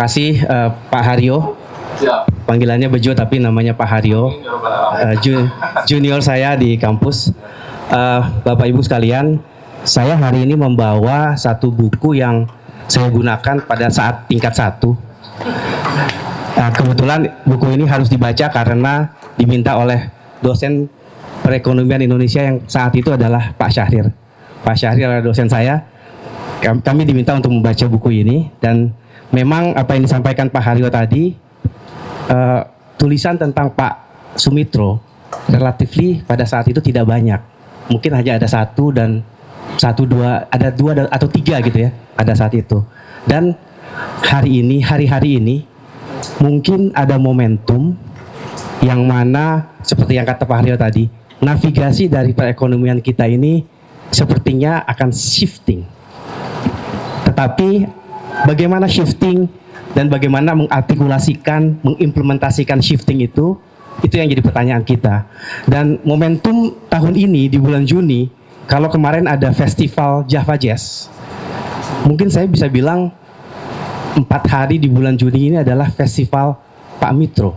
Kasih Pak Haryo, panggilannya Bejo tapi namanya Pak Haryo, junior saya di kampus. Bapak Ibu sekalian, saya hari ini membawa satu buku yang saya gunakan pada saat tingkat 1. Kebetulan buku ini harus dibaca karena diminta oleh dosen perekonomian Indonesia yang saat itu adalah Pak Syahrir. Pak Syahrir adalah dosen saya. Kami diminta untuk membaca buku ini, dan memang apa yang disampaikan Pak Haryo tadi, tulisan tentang Pak Soumitro relatifly pada saat itu tidak banyak. Mungkin hanya ada dua atau tiga gitu ya pada saat itu. Dan hari-hari ini mungkin ada momentum yang mana seperti yang kata Pak Haryo tadi, navigasi dari perekonomian kita ini sepertinya akan shifting. Tetapi bagaimana shifting dan bagaimana mengartikulasikan, mengimplementasikan shifting itu yang jadi pertanyaan kita. Dan momentum tahun ini di bulan Juni, kalau kemarin ada festival Java Jazz, mungkin saya bisa bilang 4 hari di bulan Juni ini adalah festival Pak Mitro.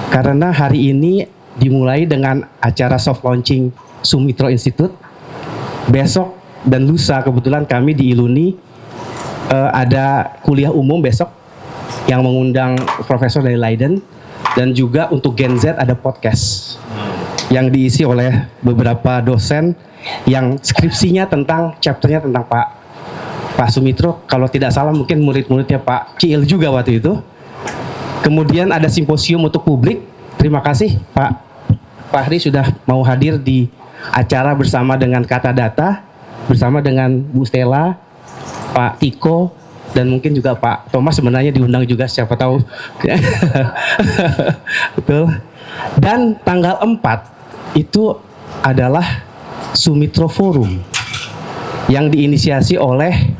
Karena hari ini dimulai dengan acara soft launching Soumitro Institute. Besok dan lusa kebetulan kami di Iluni ada kuliah umum besok yang mengundang profesor dari Leiden, dan juga untuk Gen Z ada podcast yang diisi oleh beberapa dosen yang skripsinya tentang chapternya tentang Pak Soumitro. Kalau tidak salah mungkin murid-muridnya Pak Ciil juga waktu itu. Kemudian ada simposium untuk publik. Terima kasih Pak Fahri sudah mau hadir di acara bersama dengan Kata Data, bersama dengan Bu Stella, Pak Tiko, dan mungkin juga Pak Thomas sebenarnya diundang juga, siapa tahu. Betul. Dan tanggal 4 itu adalah Soumitro Forum yang diinisiasi oleh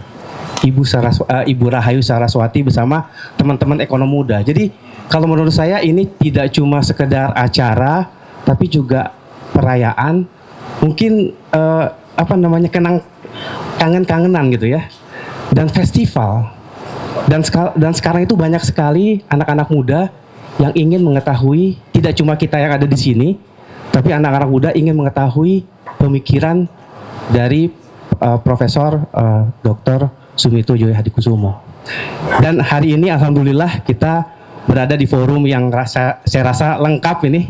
Ibu Rahayu Saraswati bersama teman-teman ekonom muda. Jadi kalau menurut saya ini tidak cuma sekedar acara, tapi juga perayaan, mungkin kangen-kangenan gitu ya. Dan festival, dan sekarang itu banyak sekali anak-anak muda yang ingin mengetahui, tidak cuma kita yang ada di sini, tapi anak-anak muda ingin mengetahui pemikiran dari Profesor Dr. Soumitro Djoyohadikusumo. Dan hari ini alhamdulillah kita berada di forum yang saya rasa lengkap ini.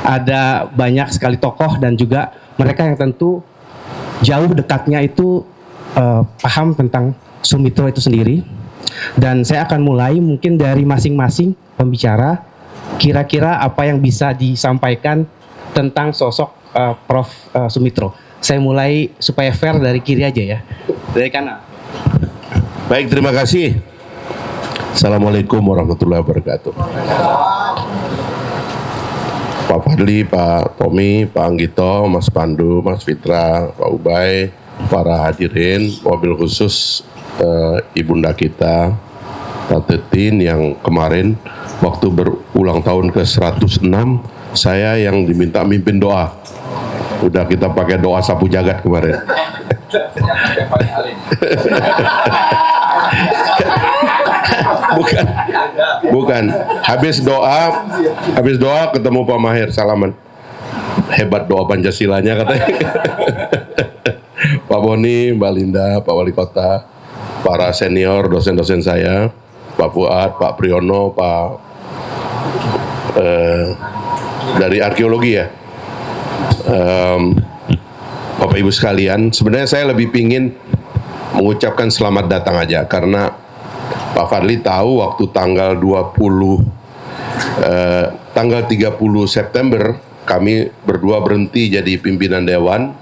Ada banyak sekali tokoh dan juga mereka yang tentu jauh dekatnya itu paham tentang Soumitro itu sendiri. Dan saya akan mulai mungkin dari masing-masing pembicara, kira-kira apa yang bisa disampaikan tentang sosok Prof. Soumitro. Saya mulai supaya fair dari kiri aja ya, dari kanan. Baik, terima kasih. Assalamualaikum warahmatullahi wabarakatuh. Pak Fadli, Pak Tommy, Pak Anggito, Mas Pandu, Mas Fitra, Pak Ubay, para hadirin, wabil khusus ibunda kita, Tante Tin, yang kemarin waktu berulang tahun ke 106, saya yang diminta mimpin doa. Udah kita pakai doa sapu jagat kemarin. Bukan. Habis doa ketemu Pak Mahir, salaman. Hebat doa Pancasilanya katanya. Pak Boni, Mbak Linda, Pak Wali Kota, para senior dosen-dosen saya, Pak Fuad, Pak Priyono, Pak dari arkeologi ya, Bapak Ibu sekalian, sebenarnya saya lebih pingin mengucapkan selamat datang aja, karena Pak Fadli tahu waktu tanggal 30 September kami berdua berhenti jadi pimpinan dewan.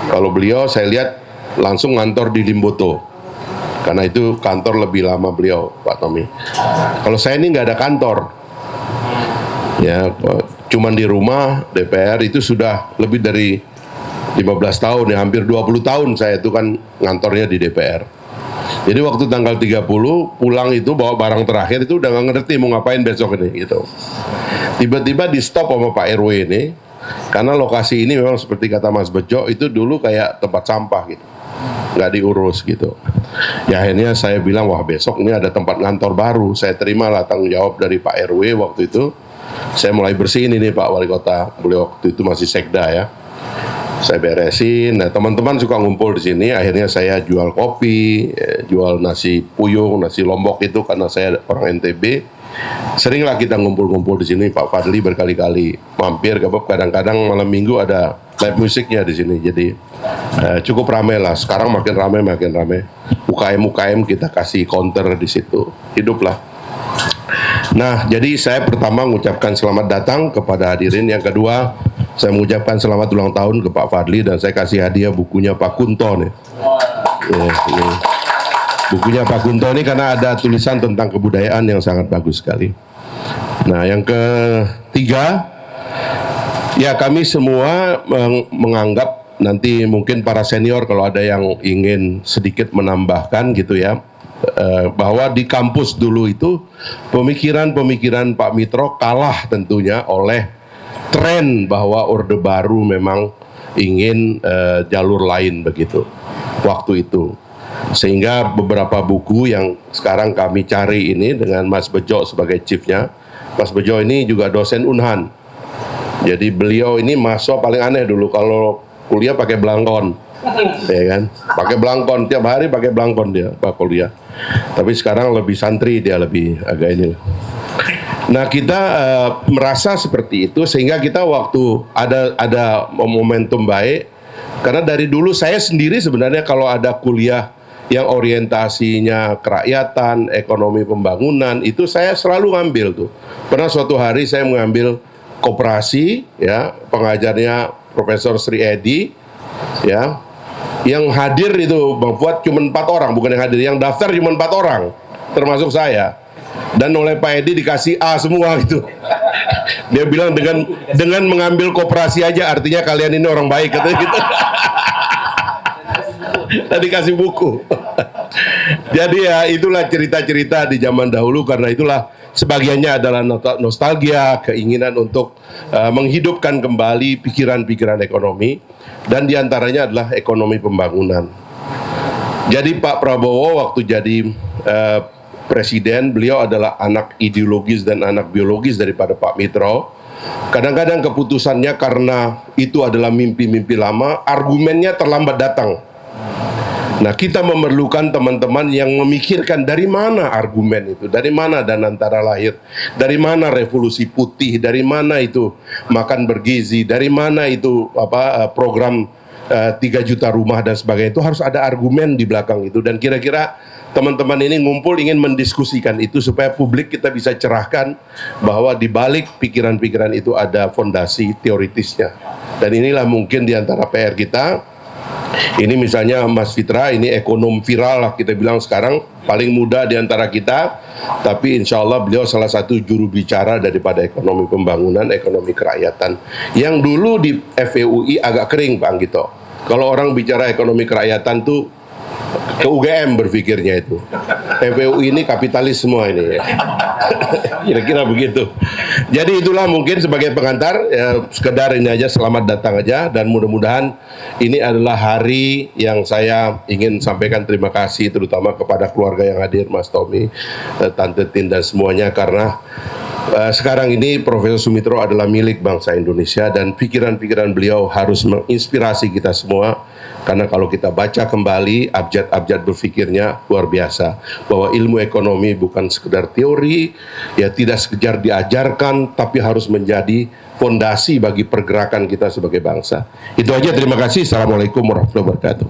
Kalau beliau saya lihat langsung ngantor di Limboto, karena itu kantor lebih lama beliau, Pak Tommy. Kalau saya ini nggak ada kantor, ya cuman di rumah DPR itu sudah lebih dari 15 tahun ya, hampir 20 tahun saya itu kan ngantornya di DPR. Jadi waktu tanggal 30 pulang itu bawa barang terakhir itu udah nggak ngerti mau ngapain besok ini gitu. Tiba-tiba di stop sama Pak RW ini, karena lokasi ini memang seperti kata Mas Bejo itu dulu kayak tempat sampah gitu. nggak diurus gitu. Ya akhirnya saya bilang, wah besok ini ada tempat ngantor baru. Saya terimalah tanggung jawab dari Pak RW waktu itu. Saya mulai bersihin ini Pak Wali Kota. Beliau waktu itu masih sekda ya. Saya beresin. Nah teman-teman suka ngumpul di sini. Akhirnya saya jual kopi, jual nasi puyung, nasi lombok itu karena saya orang NTB. Seringlah kita ngumpul-ngumpul di sini. Pak Fadli berkali-kali mampir, kadang-kadang malam minggu ada live musiknya di sini. Jadi cukup ramai lah. Sekarang makin ramai. UKM kita kasih counter di situ. Hiduplah. Nah, jadi saya pertama mengucapkan selamat datang kepada hadirin. Yang kedua, saya mengucapkan selamat ulang tahun ke Pak Fadli dan saya kasih hadiah bukunya Pak Kunto nih. Ini. Bukunya Pak Kunto ini karena ada tulisan tentang kebudayaan yang sangat bagus sekali. Nah, yang ketiga, ya kami semua menganggap nanti mungkin para senior kalau ada yang ingin sedikit menambahkan gitu ya, bahwa di kampus dulu itu pemikiran Pak Mitro kalah tentunya oleh tren bahwa Orde Baru memang ingin jalur lain begitu waktu itu. Sehingga beberapa buku yang sekarang kami cari ini dengan Mas Bejo sebagai chiefnya. Mas Bejo ini juga dosen Unhan. Jadi beliau ini mahasiswa paling aneh dulu, kalau kuliah pakai belangkon. Ya kan? Pakai belangkon, tiap hari pakai belangkon dia Pak kuliah. Tapi sekarang lebih santri, dia lebih agak ini. Nah kita merasa seperti itu sehingga kita waktu ada momentum baik, karena dari dulu saya sendiri sebenarnya kalau ada kuliah yang orientasinya kerakyatan, ekonomi pembangunan, itu saya selalu ngambil tuh. Pernah suatu hari saya mengambil koperasi, ya pengajarnya Profesor Sri Edi, ya yang hadir itu Bang Fuad cuma 4 orang, bukan yang hadir, yang daftar cuma 4 orang, termasuk saya. Dan oleh Pak Edi dikasih A semua gitu. Dia bilang dengan mengambil koperasi aja artinya kalian ini orang baik, katanya gitu. Tadi kasih buku. Jadi ya itulah cerita-cerita di zaman dahulu, karena itulah sebagiannya adalah nostalgia, keinginan untuk menghidupkan kembali pikiran-pikiran ekonomi, dan diantaranya adalah ekonomi pembangunan. Jadi Pak Prabowo waktu jadi presiden, beliau adalah anak ideologis dan anak biologis daripada Pak Mitro. Kadang-kadang keputusannya karena itu adalah mimpi-mimpi lama, argumennya terlambat datang. Nah, kita memerlukan teman-teman yang memikirkan dari mana argumen itu, dari mana Danantara lahir, dari mana revolusi putih, dari mana itu makan bergizi, dari mana itu program 3 juta rumah dan sebagainya. Itu harus ada argumen di belakang itu, dan kira-kira teman-teman ini ngumpul ingin mendiskusikan itu supaya publik kita bisa cerahkan bahwa di balik pikiran-pikiran itu ada fondasi teoritisnya. Dan inilah mungkin di antara PR kita. Ini misalnya Mas Fitra, ini ekonom viral lah kita bilang sekarang, paling muda di antara kita, tapi insya Allah beliau salah satu juru bicara daripada ekonomi pembangunan, ekonomi kerakyatan. Yang dulu di FEUI agak kering Pak Anggito. Kalau orang bicara ekonomi kerakyatan tuh ke UGM berpikirnya itu. FEUI ini kapitalis semua ini. Kira-kira begitu. Jadi itulah mungkin sebagai pengantar, ya, sekedar ini aja, selamat datang aja, dan mudah-mudahan ini adalah hari yang saya ingin sampaikan terima kasih terutama kepada keluarga yang hadir, Mas Tommy, Tante Tin dan semuanya, karena sekarang ini Profesor Sumitro adalah milik bangsa Indonesia dan pikiran-pikiran beliau harus menginspirasi kita semua. Karena kalau kita baca kembali abjad-abjad berpikirnya luar biasa, bahwa ilmu ekonomi bukan sekedar teori, ya tidak sekedar diajarkan, tapi harus menjadi fondasi bagi pergerakan kita sebagai bangsa. Itu aja, terima kasih. Assalamualaikum warahmatullahi wabarakatuh.